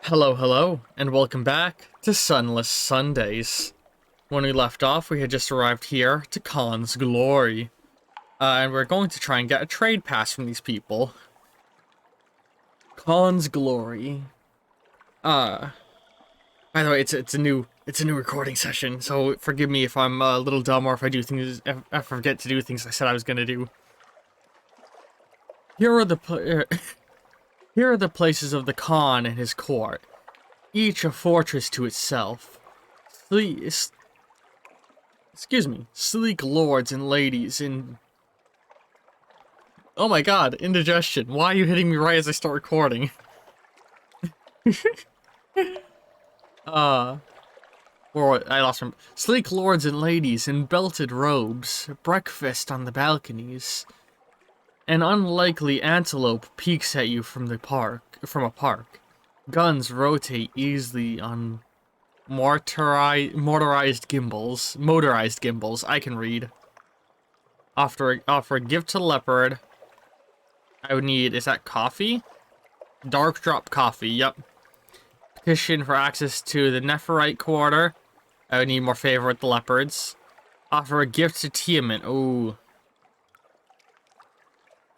Hello, hello, and welcome back to Sunless Sundays. When we left off, we had just arrived here to Khan's Glory. And we're going to try and get a trade pass from these people. Khan's Glory. By the way, it's a new recording session, so forgive me if I'm a little dumb or if if I forget to do things I said I was gonna do. Here are the places of the Khan and his court, each a fortress to itself. Sleek lords and ladies in... Oh my god, indigestion. Why are you hitting me right as I start recording? I lost him. Sleek lords and ladies in belted robes, breakfast on the balconies. An unlikely antelope peeks at you from a park. Guns rotate easily on motorized gimbals. I can read. Offer a gift to leopard. I would need, is that coffee? Dark drop coffee, yep. Petition for access to the Nephirite quarter. I would need more favor with the leopards. Offer a gift to Tiamat. Ooh.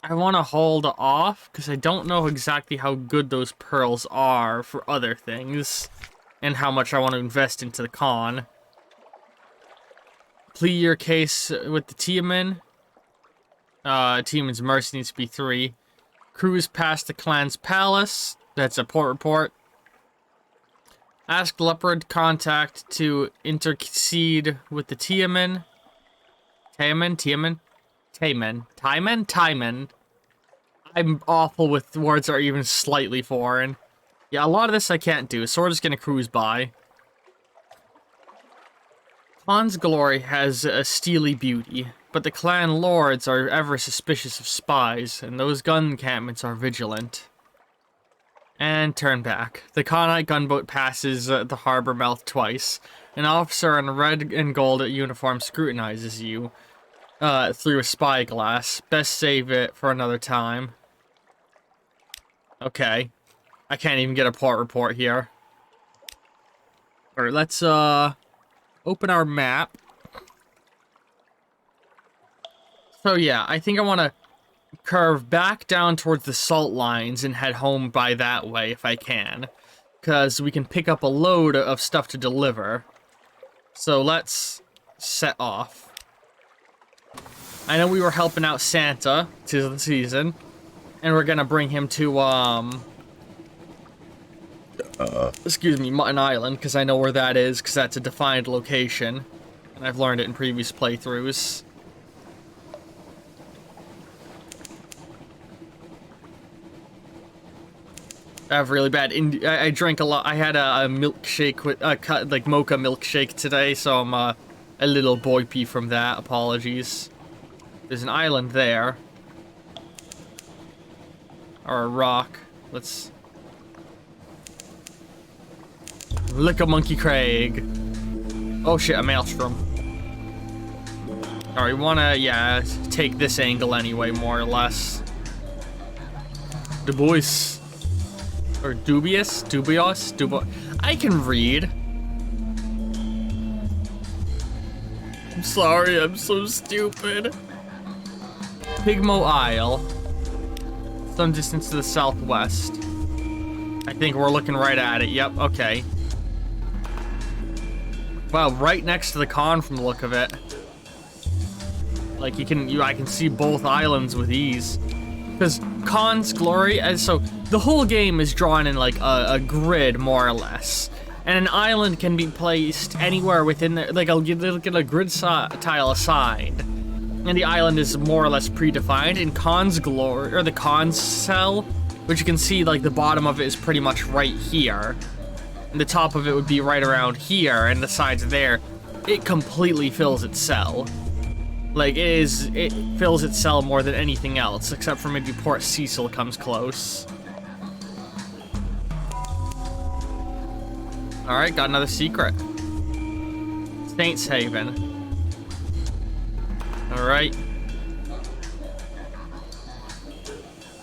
I want to hold off, because I don't know exactly how good those pearls are for other things, and how much I want to invest into the Khan. Plead your case with the Tiamat. Tiamat's mercy needs to be 3. Cruise past the clan's palace. That's a port report. Ask leopard contact to intercede with the Tiamat. Tiamat. I'm awful with words that are even slightly foreign. Yeah, a lot of this I can't do, so we're just gonna cruise by. Khan's Glory has a steely beauty, but the clan lords are ever suspicious of spies, and those gun encampments are vigilant. And turn back. The Khanite gunboat passes the harbor mouth twice. An officer in a red and gold uniform scrutinizes you. Through a spyglass. Best save it for another time. Okay. I can't even get a port report here. Alright, let's, open our map. So yeah, I think I want to curve back down towards the salt lines and head home by that way if I can. Because we can pick up a load of stuff to deliver. So let's set off. I know we were helping out Santa, 'tis the season, and we're gonna bring him to, Mutton Island, because I know where that is, because that's a defined location, and I've learned it in previous playthroughs. I have really bad, I drank a lot, I had a milkshake with, like mocha milkshake today, so I'm, a little boipy from that, apologies. There's an island there. Or a rock. Let's... Lick a Monkey Craig. Oh shit, a maelstrom. Alright, we wanna, yeah, take this angle anyway, more or less. Du Bois. Or dubious? I can read. I'm sorry, I'm so stupid. Pigmote Isle. Some distance to the southwest. I think we're looking right at it. Yep, okay. Wow, right next to the Khan from the look of it. Like, I can see both islands with ease. Because Khan's Glory, so the whole game is drawn in like a grid, more or less. And an island can be placed anywhere within the, like, I'll get a grid tile assigned. And the island is more or less predefined. In Khan's Glory, or the Khan's cell, which you can see, like, the bottom of it is pretty much right here. And the top of it would be right around here, and the sides there. It completely fills its cell. Like, it fills its cell more than anything else, except for maybe Port Cecil comes close. Alright, got another secret. Saints Haven. Alright.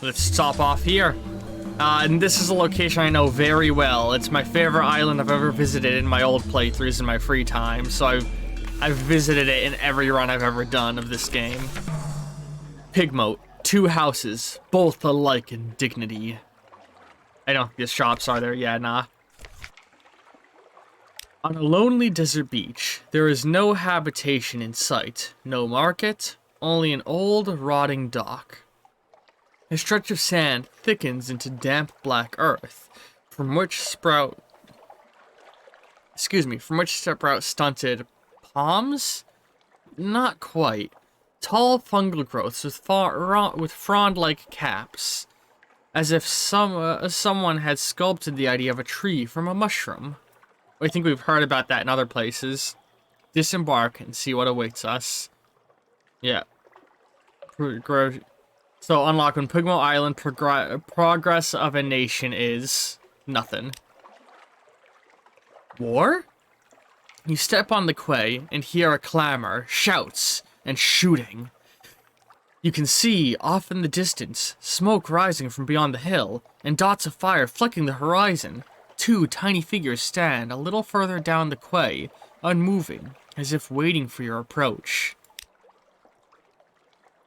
Let's stop off here. And this is a location I know very well. It's my favorite island I've ever visited in my old playthroughs in my free time, so I've visited it in every run I've ever done of this game. Pigmote. 2 houses, both alike in dignity. I don't think the shops are there. Yeah, nah. On a lonely desert beach, there is no habitation in sight. No market, only an old, rotting dock. A stretch of sand thickens into damp black earth, from which sprout stunted palms? Not quite. Tall fungal growths with frond-like caps, as if someone had sculpted the idea of a tree from a mushroom. I think we've heard about that in other places. Disembark and see what awaits us. Yeah. So unlock when Pigmote Island progress of a nation is nothing. War? You step on the quay and hear a clamor, shouts, and shooting. You can see, off in the distance, smoke rising from beyond the hill, and dots of fire flecking the horizon. 2 tiny figures stand a little further down the quay, unmoving, as if waiting for your approach.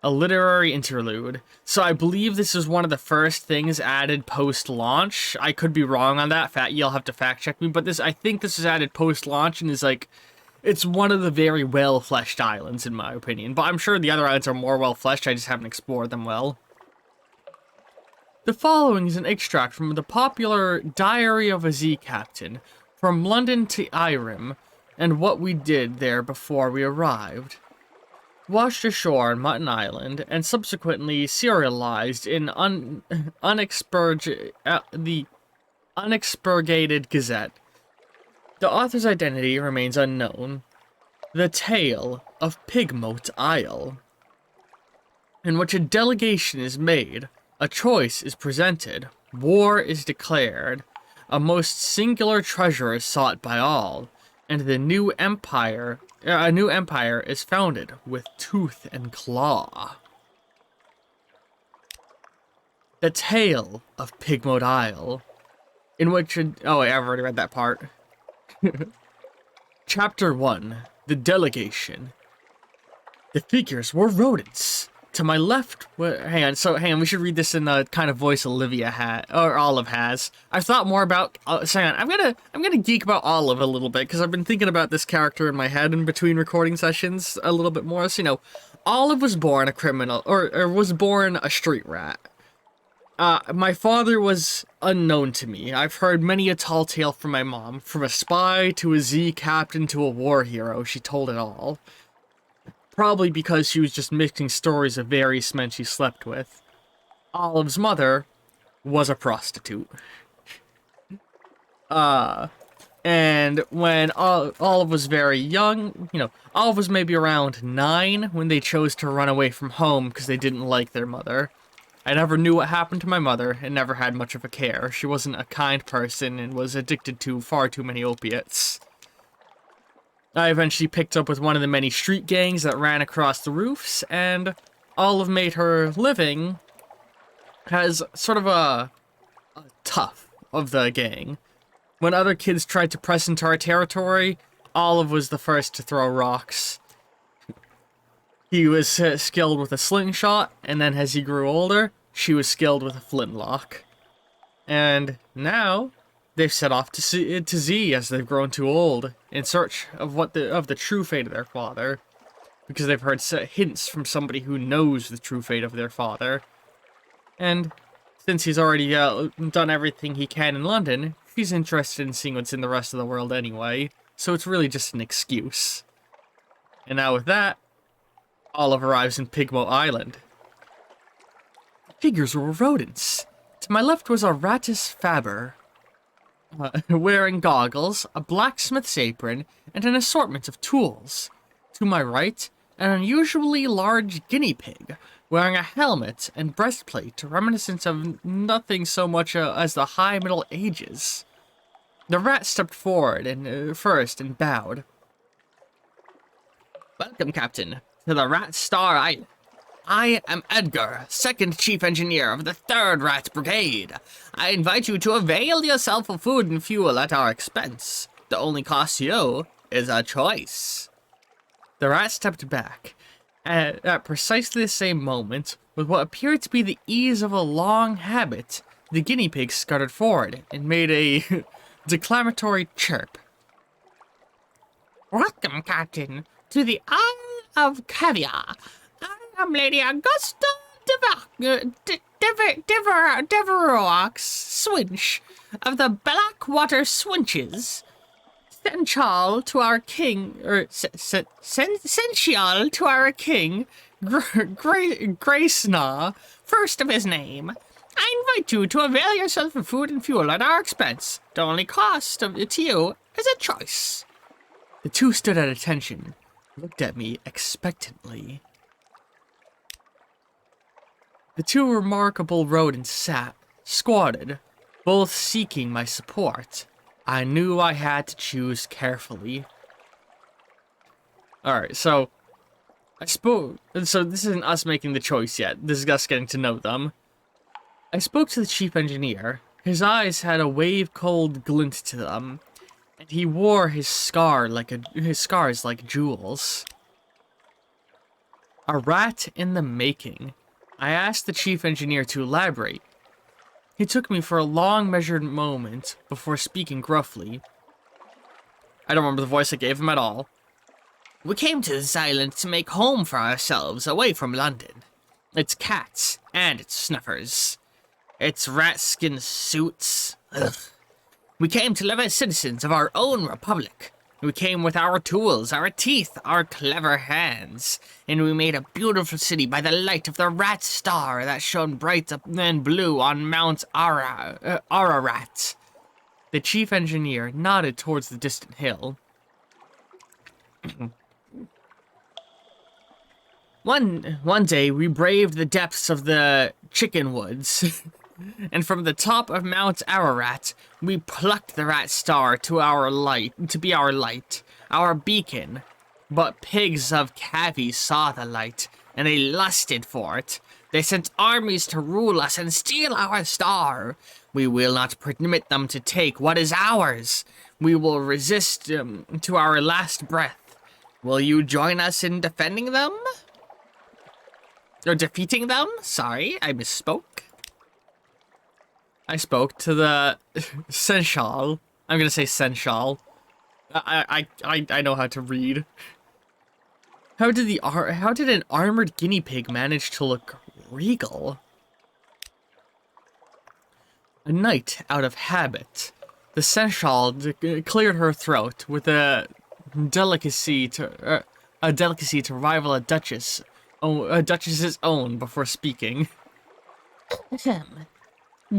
A literary interlude. So I believe this is one of the first things added post-launch. I could be wrong on that. You'll have to fact-check me, but I think this is added post-launch and is like... It's one of the very well-fleshed islands, in my opinion. But I'm sure the other islands are more well-fleshed, I just haven't explored them well. The following is an extract from the popular Diary of a Z Captain, from London to Irem, and what we did there before we arrived. Washed ashore on Mutton Island, and subsequently serialized in the Unexpurgated Gazette. The author's identity remains unknown. The Tale of Pigmote Isle, in which a delegation is made, a choice is presented, war is declared, a most singular treasure is sought by all, and a new empire is founded with tooth and claw. The Tale of Pigmote Isle, in which oh wait, I've already read that part. Chapter 1. The Delegation. The figures were rodents. To my left, hang on, we should read this in the kind of voice Olivia had, or Olive has. I've thought more about, hang on, I'm gonna geek about Olive a little bit, because I've been thinking about this character in my head in between recording sessions a little bit more. So, you know, Olive was born a criminal, or was born a street rat. My father was unknown to me. I've heard many a tall tale from my mom. From a spy to a Z captain to a war hero, she told it all. Probably because she was just mixing stories of various men she slept with. Olive's mother was a prostitute. And when Olive was very young, you know, Olive was maybe around 9 when they chose to run away from home because they didn't like their mother. I never knew what happened to my mother and never had much of a care. She wasn't a kind person and was addicted to far too many opiates. I eventually picked up with one of the many street gangs that ran across the roofs, and Olive made her living as sort of a tough of the gang. When other kids tried to press into our territory, Olive was the first to throw rocks. He was skilled with a slingshot, and then as he grew older, she was skilled with a flintlock. And now, they've set off to Z as they've grown too old, in search of the true fate of their father, because they've heard hints from somebody who knows the true fate of their father. And since he's already done everything he can in London, he's interested in seeing what's in the rest of the world anyway, so it's really just an excuse. And now with that, Olive arrives in Pigmote Island. The figures were rodents. To my left was a Rattus Faber, wearing goggles, a blacksmith's apron, and an assortment of tools. To my right, an unusually large guinea pig, wearing a helmet and breastplate reminiscent of nothing so much as the High Middle Ages. The rat stepped forward first and bowed. "Welcome, Captain, to the Rat Star Island. I am Edgar, second chief engineer of the 3rd Rat Brigade. I invite you to avail yourself of food and fuel at our expense. The only cost to you is a choice. The rat stepped back. At precisely the same moment, with what appeared to be the ease of a long habit, the guinea pig scuttered forward and made a declamatory chirp. Welcome, Captain, to the Isle of Caviar. I am Lady Augusta Deverox Swinch of the Blackwater Swinches. Sensual to our king, sensual to our king, Gracenaw, first of his name. I invite you to avail yourself of food and fuel at our expense. The only cost of it to you is a choice. The two stood at attention, looked at me expectantly. The two remarkable rodents sat, squatted, both seeking my support. I knew I had to choose carefully. Alright, so so this isn't us making the choice yet. This is us getting to know them. I spoke to the chief engineer. His eyes had a wave-cold glint to them, and he wore his scars like jewels. A rat in the making. I asked the chief engineer to elaborate. He took me for a long, measured moment before speaking gruffly. I don't remember the voice I gave him at all. We came to this island to make home for ourselves away from London. It's cats and it's snuffers. It's rat skin suits. Ugh. We came to live as citizens of our own republic. We came with our tools, our teeth, our clever hands, and we made a beautiful city by the light of the rat star that shone bright and blue on Mount Ararat. The chief engineer nodded towards the distant hill. One day we braved the depths of the chicken woods. And from the top of Mount Ararat, we plucked the rat star to be our light, our beacon. But pigs of Cavi saw the light, and they lusted for it. They sent armies to rule us and steal our star. We will not permit them to take what is ours. We will resist to our last breath. Will you join us in defending them? Or defeating them? Sorry, I misspoke. I spoke to the Sensual. I'm gonna say Sensual. I know how to read. How did an armored guinea pig manage to look regal? A knight out of habit. The Sensual cleared her throat with a delicacy to rival a duchess's own before speaking.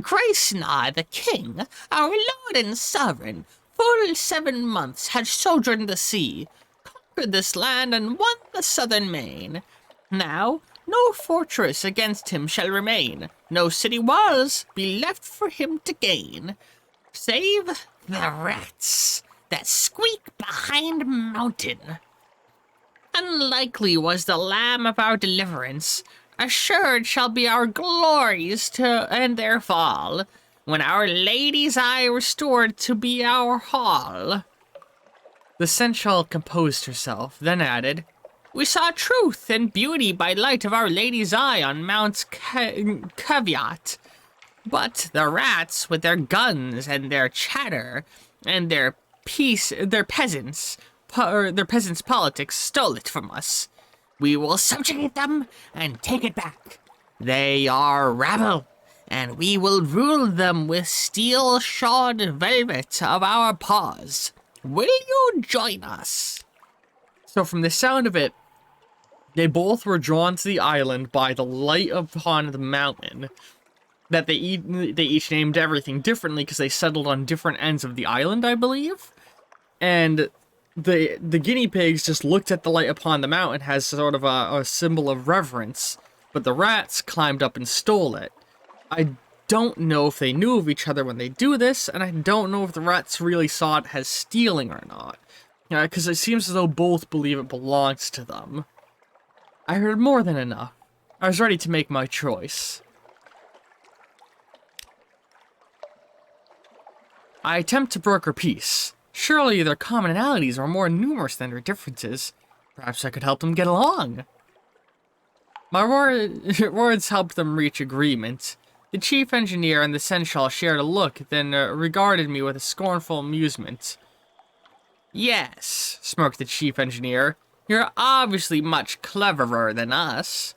Gracenaw the king, our lord and sovereign, full 7 months had sojourned the sea, conquered this land and won the southern main. Now, no fortress against him shall remain, no city walls be left for him to gain, save the rats that squeak behind mountain. Unlikely was the lamb of our deliverance. Assured shall be our glories to end their fall, when our lady's eye restored to be our hall. The Sensual composed herself, then added, We saw truth and beauty by light of our lady's eye on Mount Caveat. But the rats, with their guns and their chatter and their peasants' politics, stole it from us. We will subjugate them and take it back. They are rabble, and we will rule them with steel-shod velvet of our paws. Will you join us? So from the sound of it, they both were drawn to the island by the light upon the mountain. That they each named everything differently because they settled on different ends of the island, I believe. And the guinea pigs just looked at the light upon the mountain as sort of a symbol of reverence, but the rats climbed up and stole it. I don't know if they knew of each other when they do this, and I don't know if the rats really saw it as stealing or not. Because it seems as though both believe it belongs to them. I heard more than enough. I was ready to make my choice. I attempt to broker peace. Surely their commonalities are more numerous than their differences. Perhaps I could help them get along. My words helped them reach agreement. The chief engineer and the seneschal shared a look, then regarded me with a scornful amusement. Yes, smirked the chief engineer. You're obviously much cleverer than us.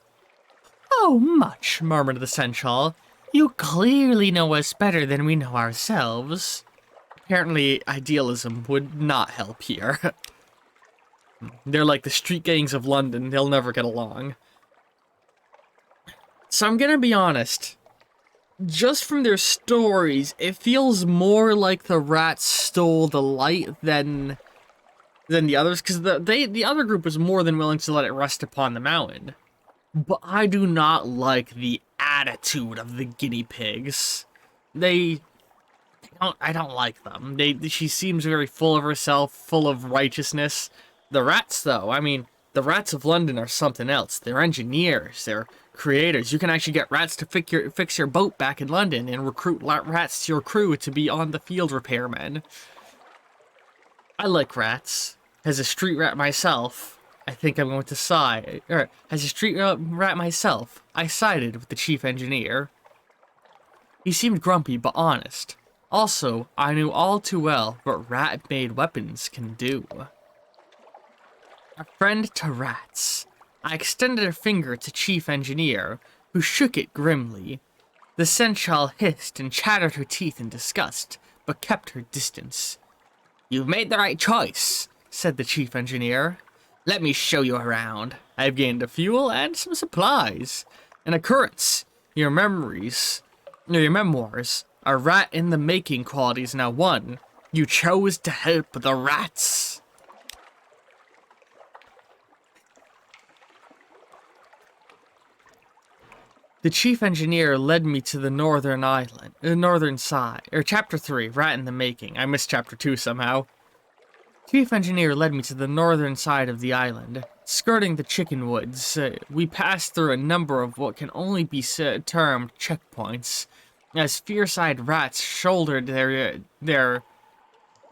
Oh, much, murmured the seneschal. You clearly know us better than we know ourselves. Apparently, idealism would not help here. They're like the street gangs of London. They'll never get along. So I'm gonna be honest. Just from their stories, it feels more like the rats stole the light than the others, because the other group was more than willing to let it rest upon the mountain. But I do not like the attitude of the guinea pigs. I don't like them. She seems very full of herself, full of righteousness. The rats, though, I mean, the rats of London are something else. They're engineers. They're creators. You can actually get rats to fix your boat back in London and recruit rats to your crew to be on the field repairmen. I like rats. As a street rat myself, I think I'm going to side. As a street rat myself, I sided with the chief engineer. He seemed grumpy but honest. Also, I knew all too well what rat-made weapons can do. A friend to rats. I extended a finger to Chief Engineer, who shook it grimly. The seneschal hissed and chattered her teeth in disgust, but kept her distance. You've made the right choice, said the Chief Engineer. Let me show you around. I've gained a fuel and some supplies. An occurrence. Your memoirs are rat-in-the-making qualities now won. You chose to help the rats. The chief engineer led me to the northern side, chapter 3, Rat in the Making. I missed chapter 2 somehow. Chief engineer led me to the northern side of the island. Skirting the chicken woods, we passed through a number of what can only be termed checkpoints, as fierce-eyed rats shouldered their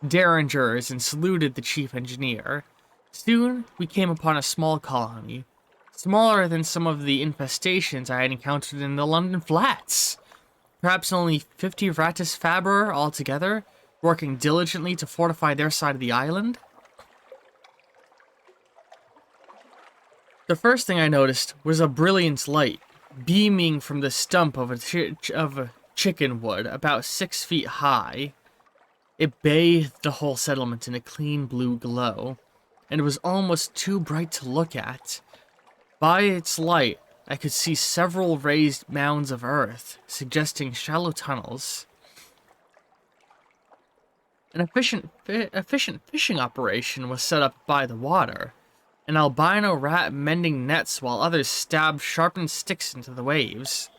derringers and saluted the chief engineer. Soon, we came upon a small colony. Smaller than some of the infestations I had encountered in the London flats. Perhaps only 50 ratus faber altogether, working diligently to fortify their side of the island. The first thing I noticed was a brilliant light, beaming from the stump of a chicken wood about 6 feet high. It bathed the whole settlement in a clean blue glow, and it was almost too bright to look at. By its light, I could see several raised mounds of earth, suggesting shallow tunnels. An efficient fishing operation was set up by the water, an albino rat mending nets while others stabbed sharpened sticks into the waves.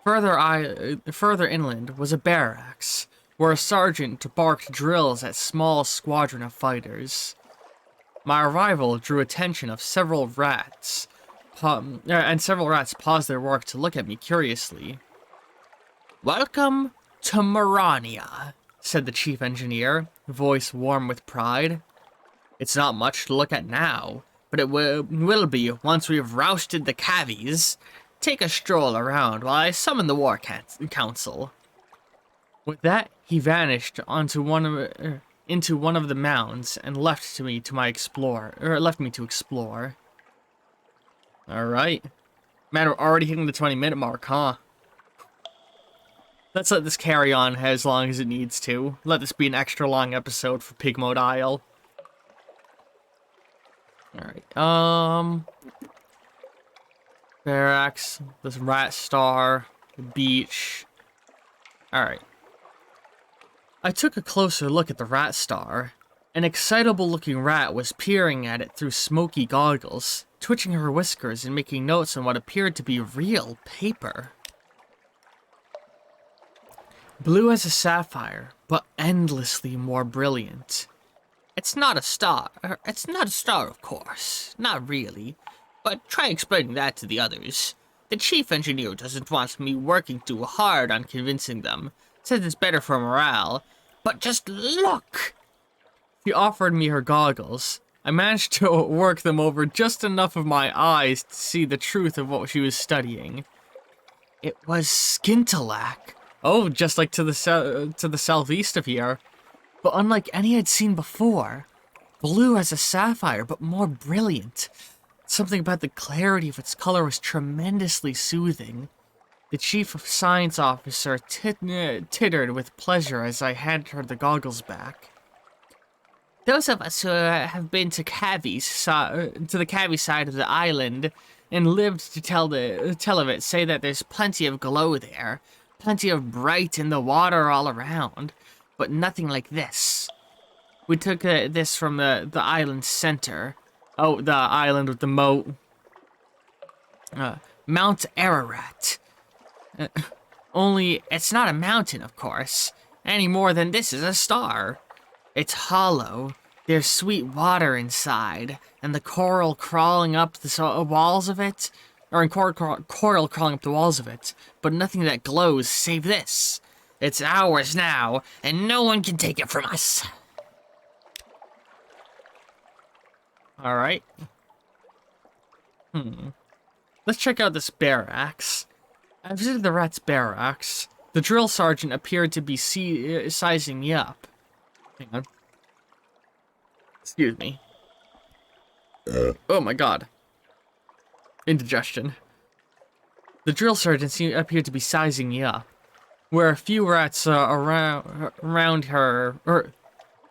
Further inland was a barracks, where a sergeant barked drills at small squadron of fighters. My arrival drew attention of several rats, and several rats paused their work to look at me curiously. Welcome to Marania, said the chief engineer, voice warm with pride. It's not much to look at now, but it will be once we've rousted the cavies. Take a stroll around while I summon the war council. With that, he vanished into one of the mounds and left me to explore. All right, man, we're already hitting the 20-minute mark, huh? Let's let this carry on as long as it needs to. Let this be an extra long episode for Pigmote Isle. All right. Barracks, this rat star, the beach. All right. I took a closer look at the rat star. An excitable-looking rat was peering at it through smoky goggles, twitching her whiskers and making notes on what appeared to be real paper. Blue as a sapphire, but endlessly more brilliant. It's not a star, of course. Not really. but try explaining that to the others. The chief engineer doesn't want me working too hard on convincing them. Says it's better for morale. But just look! She offered me her goggles. I managed to work them over just enough of my eyes to see the truth of what she was studying. It was scintillac. Oh, just like to the southeast of here. But unlike any I'd seen before. Blue as a sapphire, but more brilliant. Something about the clarity of its color was tremendously soothing. The chief of science officer tittered with pleasure as I handed her the goggles back. Those of us who have been to the Cavi side of the island and lived to tell of it say that there's plenty of glow there, plenty of bright in the water all around, but nothing like this. We took this from the island center. Oh, the island with the moat. Mount Ararat. Only it's not a mountain, of course, any more than this is a star. It's hollow. There's sweet water inside, and the coral crawling up the walls of it, coral crawling up the walls of it, but nothing that glows save this. It's ours now, and no one can take it from us. Alright. Let's check out this barracks. I visited the rat's barracks. The drill sergeant appeared to be sizing me up. Hang on. Excuse me. Oh my god. Indigestion. The drill sergeant appeared to be sizing me up. Where a few rats around her, or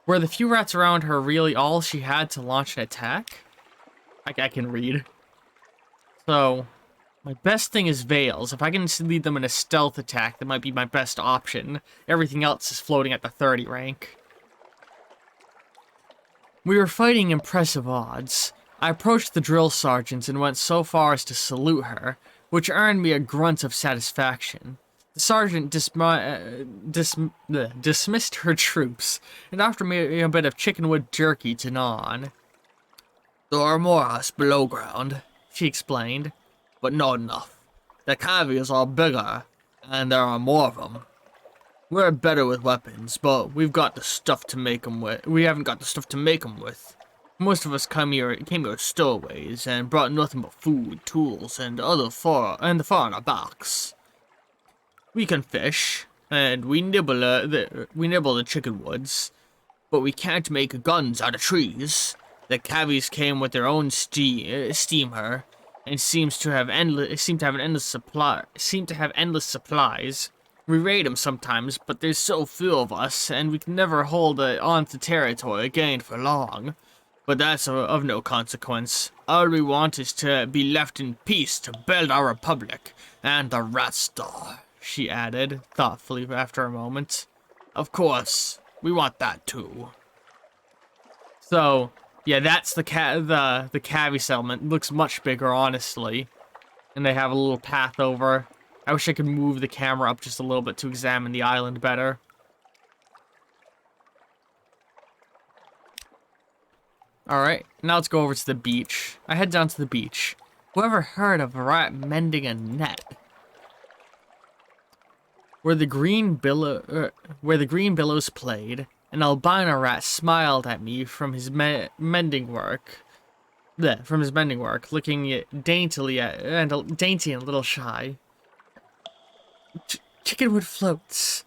were the few rats around her really all she had to launch an attack? I can read. So, my best thing is Veils. If I can lead them in a stealth attack, that might be my best option. Everything else is floating at the 30 rank. We were fighting impressive odds. I approached the drill sergeant and went so far as to salute her, which earned me a grunt of satisfaction. The sergeant dismissed her troops, and offered me a bit of chickenwood jerky to gnaw on. There are more of us below ground, she explained, but not enough. The caviars are bigger, and there are more of them. We're better with weapons, but we've got the stuff to make them with. We haven't got the stuff to make them with. Most of us came here stowaways and brought nothing but food, tools, and the fur on our backs. We can fish, and we nibble the chicken woods, but we can't make guns out of trees. The cavies came with their own steamer, and seem to have endless supplies. We raid them sometimes, but there's so few of us, and we can never hold on to territory gained for long. But that's of no consequence. All we want is to be left in peace to build our republic and the Rat Star, she added, thoughtfully after a moment. Of course, we want that too. So, yeah, that's the Cavi settlement. Looks much bigger, honestly. And they have a little path over. I wish I could move the camera up just a little bit to examine the island better. Alright, now let's go over to the beach. I head down to the beach. Whoever heard of a rat mending a net? Where the green billows played, an albino rat smiled at me from his mending work, looking dainty and a little shy. Chickenwood floats,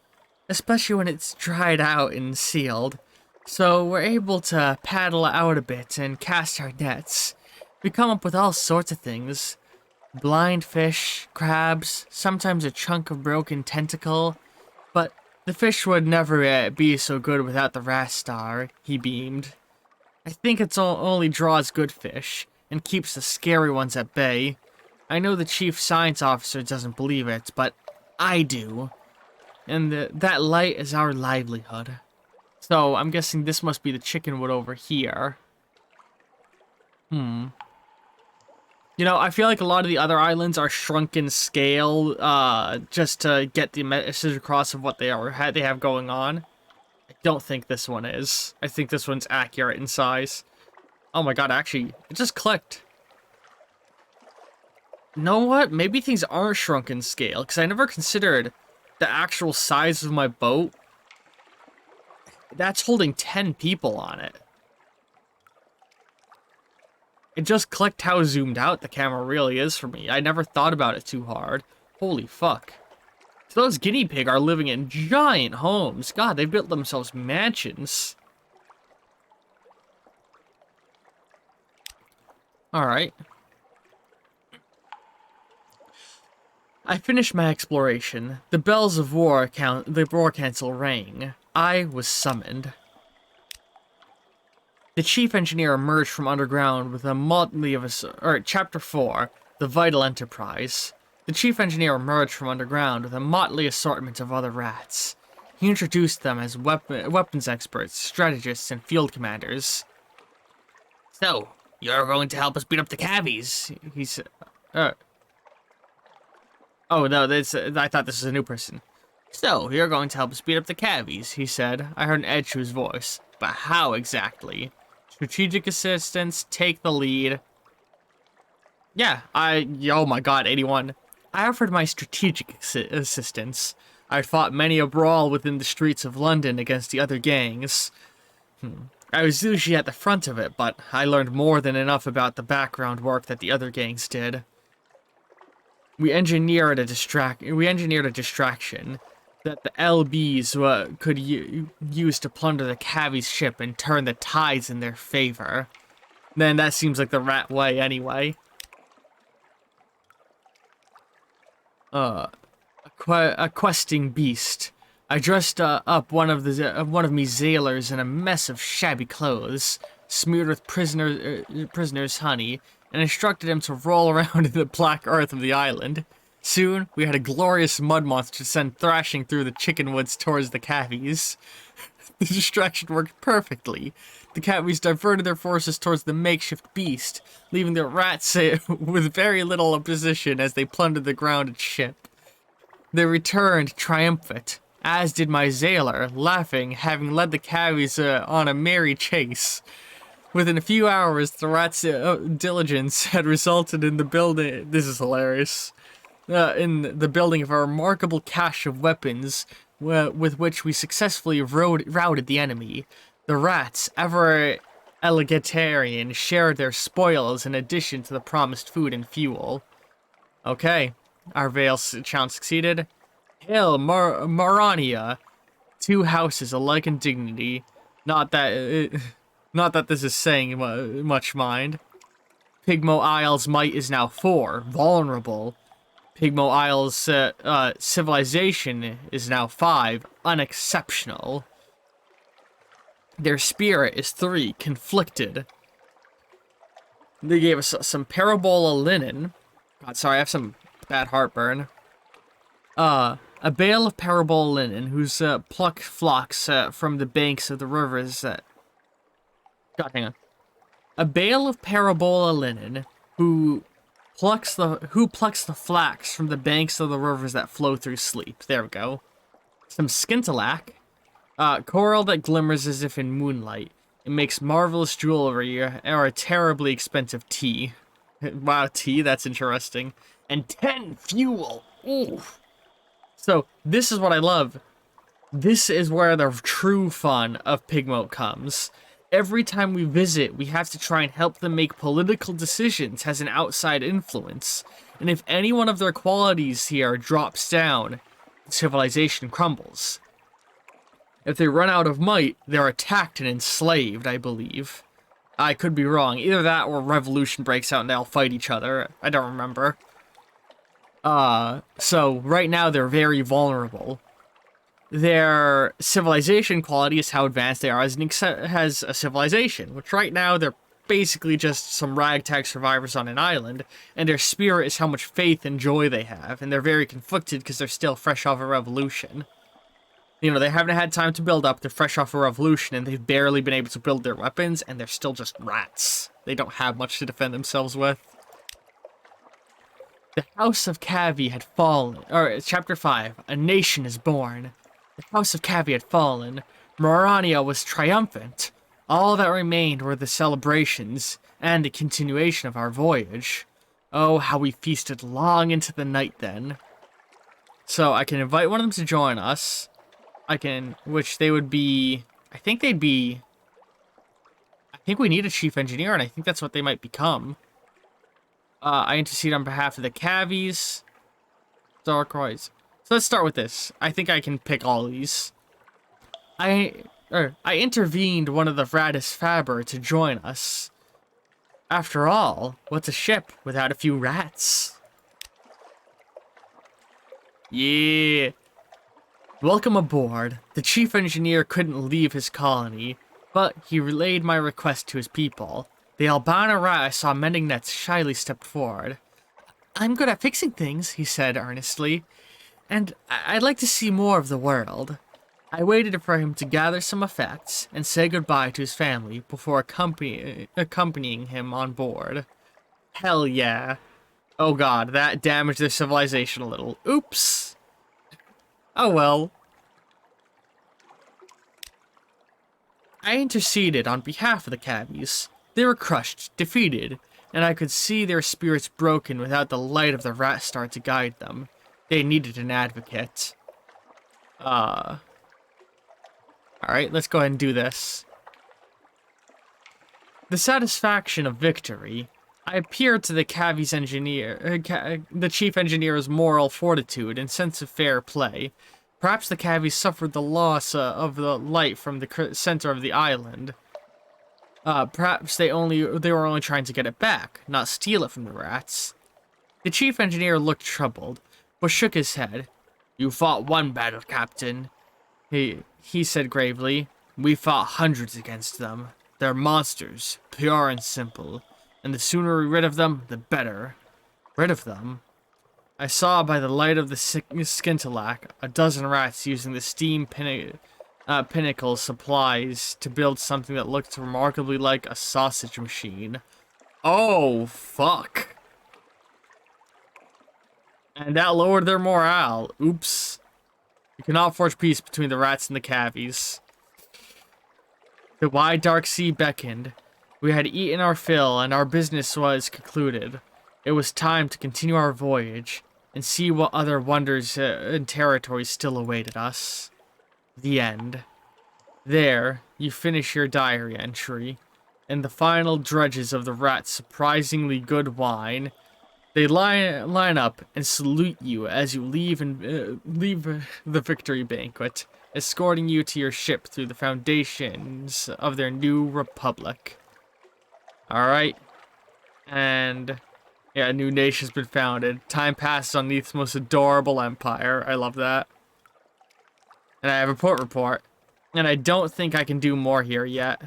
especially when it's dried out and sealed. So we're able to paddle out a bit and cast our nets. We come up with all sorts of things. Blind fish, crabs, sometimes a chunk of broken tentacle. But the fish would never be so good without the Rat Star, he beamed. I think it only draws good fish, and keeps the scary ones at bay. I know the chief science officer doesn't believe it, but I do. And that light is our livelihood. So, I'm guessing this must be the chickenwood over here. You know, I feel like a lot of the other islands are shrunken scale, just to get the message across of what they have going on. I don't think this one is. I think this one's accurate in size. Oh my god, actually, it just clicked. know what? Maybe things aren't shrunk in scale, because I never considered the actual size of my boat. That's holding 10 people on it. It just clicked how zoomed out the camera really is for me. I never thought about it too hard. Holy fuck. So those guinea pig are living in giant homes. God, they built themselves mansions. Alright. I finished my exploration. The bells of war council rang. I was summoned. The chief engineer emerged from underground with a motley of Chapter 4, The Vital Enterprise. The chief engineer emerged from underground with a motley assortment of other rats. He introduced them as weapons experts, strategists, and field commanders. So, you're going to help us beat up the cavies, he said. Oh, no, I thought this was a new person. So, you're going to help us beat up the cavies, he said. I heard an edge to his voice. But how exactly? Strategic assistance, take the lead. Yeah, oh my god, 81. I offered my strategic assistance. I fought many a brawl within the streets of London against the other gangs. I was usually at the front of it, but I learned more than enough about the background work that the other gangs did. We engineered a distraction that the LBs could use to plunder the Cavi's ship and turn the tides in their favor. Then that seems like the rat way anyway. A questing beast. I dressed up one of me sailors in a mess of shabby clothes, smeared with prisoner's honey, and instructed him to roll around in the black earth of the island. Soon, we had a glorious mud monster send thrashing through the chicken woods towards the Cavies. The distraction worked perfectly. The Cavies diverted their forces towards the makeshift beast, leaving the rats with very little opposition as they plundered the grounded ship. They returned triumphant, as did my sailor, laughing, having led the Cavies on a merry chase. Within a few hours, the rats' diligence had resulted in the building. This is hilarious. In the building of a remarkable cache of weapons, with which we successfully routed the enemy. The rats, ever egalitarian, shared their spoils in addition to the promised food and fuel. Okay, our Veil challenge succeeded. Hail, Marania. 2 houses alike in dignity. Not that this is saying much, mind. Pigmote Isle's might is now 4, vulnerable. Pigmote Isle's civilization is now 5, unexceptional. Their spirit is 3, conflicted. They gave us some parabola linen. God, sorry, I have some bad heartburn. A bale of parabola linen whose pluck flocks from the banks of the rivers that... God, hang on. A bale of parabola linen who plucks the flax from the banks of the rivers that flow through sleep. There we go. Some skintillac. Coral that glimmers as if in moonlight. It makes marvelous jewelry or a terribly expensive tea. Wow, tea, that's interesting. And 10 fuel. Ooh. So, this is what I love. This is where the true fun of Pigmote comes. Every time we visit, we have to try and help them make political decisions as an outside influence. And if any one of their qualities here drops down, civilization crumbles. If they run out of might, they're attacked and enslaved, I believe. I could be wrong. Either that or revolution breaks out and they'll fight each other. I don't remember. So right now they're very vulnerable. Their civilization quality is how advanced they are as a civilization, which right now they're basically just some ragtag survivors on an island, and their spirit is how much faith and joy they have, and they're very conflicted because they're still fresh off a revolution. You know, they haven't had time to build up, they're fresh off a revolution, and they've barely been able to build their weapons, and they're still just rats. They don't have much to defend themselves with. The House of Cavi had fallen, Chapter 5, A Nation is Born. The House of Cavi had fallen. Morania was triumphant. All that remained were the celebrations and the continuation of our voyage. Oh, how we feasted long into the night then. So I can invite one of them to join us. Which they would be, I think we need a chief engineer, and I think that's what they might become. I intercede on behalf of the Cavies. Darkroids. So let's start with this. I think I can pick all these. I intervened one of the Vratis Faber to join us. After all, what's a ship without a few rats? Yeah. Welcome aboard. The chief engineer couldn't leave his colony, but he relayed my request to his people. The albino rat I saw mending nets shyly stepped forward. I'm good at fixing things, he said earnestly, and I'd like to see more of the world. I waited for him to gather some effects and say goodbye to his family before accompanying him on board. Hell yeah. Oh god, that damaged their civilization a little. Oops. Oh well. I interceded on behalf of the Cavies. They were crushed, defeated, and I could see their spirits broken without the light of the Rat Star to guide them. They needed an advocate. Alright, let's go ahead and do this. The satisfaction of victory. I appeared to the Cavies engineer, the chief engineer's moral fortitude and sense of fair play. Perhaps the Cavies suffered the loss of the light from the center of the island. Perhaps they were only trying to get it back, not steal it from the rats. The chief engineer looked troubled, but shook his head. You fought one battle, Captain. He said gravely. We fought hundreds against them. They're monsters, pure and simple. And the sooner we're rid of them, the better. Rid of them? I saw by the light of the scintillac a dozen rats using the steam pinnacle supplies to build something that looked remarkably like a sausage machine. Oh, fuck. And that lowered their morale. Oops. You cannot forge peace between the rats and the Cavies. The wide dark sea beckoned. We had eaten our fill, and our business was concluded. It was time to continue our voyage, and see what other wonders and territories still awaited us. The end. There, you finish your diary entry, and the final drudges of the rat's surprisingly good wine. They line up and salute you as you leave the victory banquet, escorting you to your ship through the foundations of their new republic. Alright. And yeah, a new nation's been founded. Time passes on Neath's most adorable empire. I love that. And I have a port report. And I don't think I can do more here yet.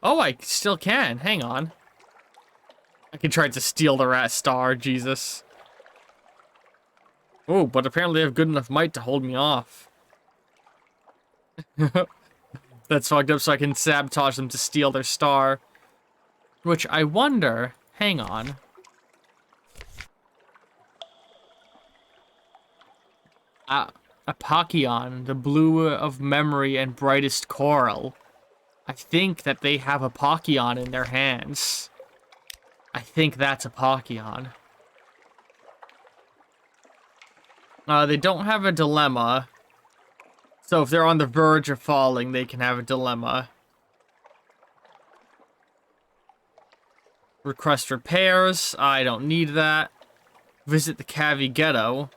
Oh, I still can. Hang on. I can try to steal the Rat Star. Jesus. Oh, but apparently I have good enough might to hold me off. That's fucked up, so I can sabotage them to steal their star. Which I wonder... Hang on. Apokion, the blue of memory and brightest coral. I think that they have Apokion in their hands. I think that's Apokion. They don't have a dilemma. So if they're on the verge of falling, they can have a dilemma. Request repairs. I don't need that. Visit the Cavi Ghetto.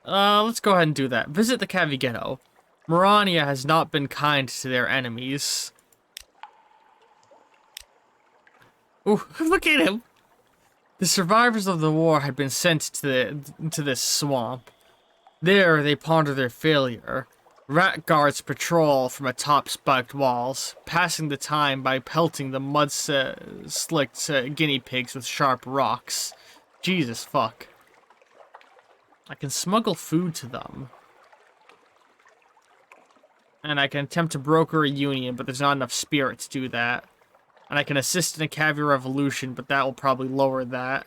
Let's go ahead and do that. Visit the Cavi Ghetto. Morania has not been kind to their enemies. Ooh, look at him! The survivors of the war had been sent to this swamp. There, they ponder their failure. Rat guards patrol from atop spiked walls, passing the time by pelting the mud-slicked guinea pigs with sharp rocks. Jesus fuck. I can smuggle food to them. And I can attempt to broker a union, but there's not enough spirit to do that. And I can assist in a Cavi revolution, but that will probably lower that.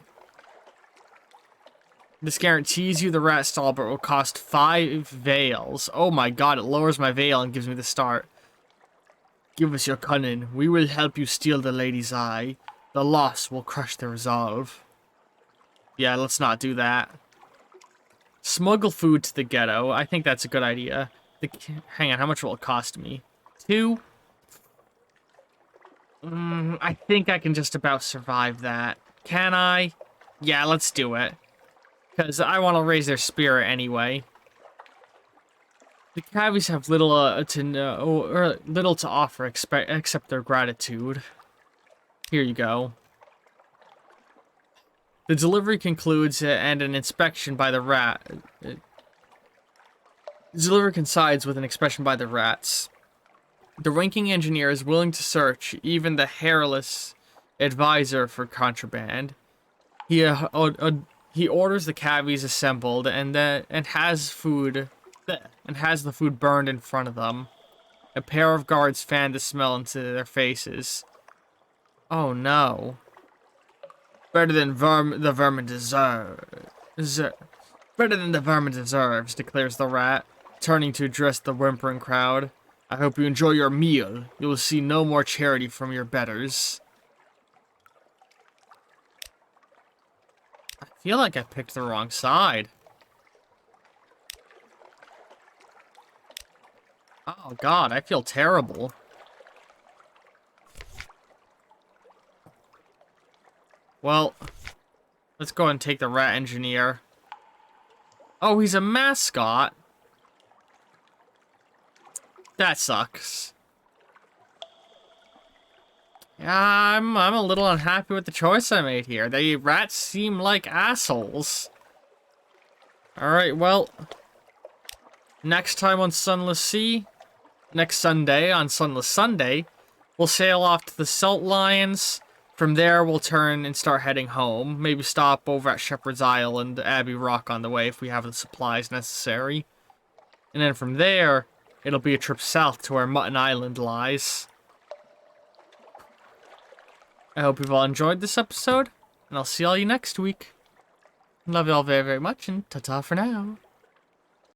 This guarantees you the rat stall, but it will cost 5 veils. Oh my god, it lowers my veil and gives me the start. Give us your cunning. We will help you steal the lady's eye. The loss will crush their resolve. Yeah, let's not do that. Smuggle food to the ghetto. I think that's a good idea. Hang on, how much will it cost me? 2? I think I can just about survive that. Can I? Yeah, let's do it. Because I want to raise their spirit anyway. The cabbies have little little to offer except their gratitude. Here you go. The delivery concludes and an inspection by the rat. The delivery coincides with an inspection by the rats. The ranking engineer is willing to search even the hairless advisor for contraband. He orders the cabbies assembled and has the food burned in front of them. A pair of guards fan the smell into their faces. Oh no. Better than the vermin deserves, declares the rat, turning to address the whimpering crowd. I hope you enjoy your meal. You will see no more charity from your betters. I feel like I picked the wrong side. Oh god, I feel terrible. Well, let's go and take the rat engineer. Oh, he's a mascot. That sucks. Yeah, I'm a little unhappy with the choice I made here. The rats seem like assholes. Alright, well, next time on Sunless Sea, next Sunday on Sunless Sunday, we'll sail off to the Salt Lions. From there, we'll turn and start heading home. Maybe stop over at Shepherd's Isle and Abbey Rock on the way if we have the supplies necessary. And then from there, it'll be a trip south to where Mutton Island lies. I hope you've all enjoyed this episode, and I'll see all you next week. Love you all very, very much, and ta-ta for now.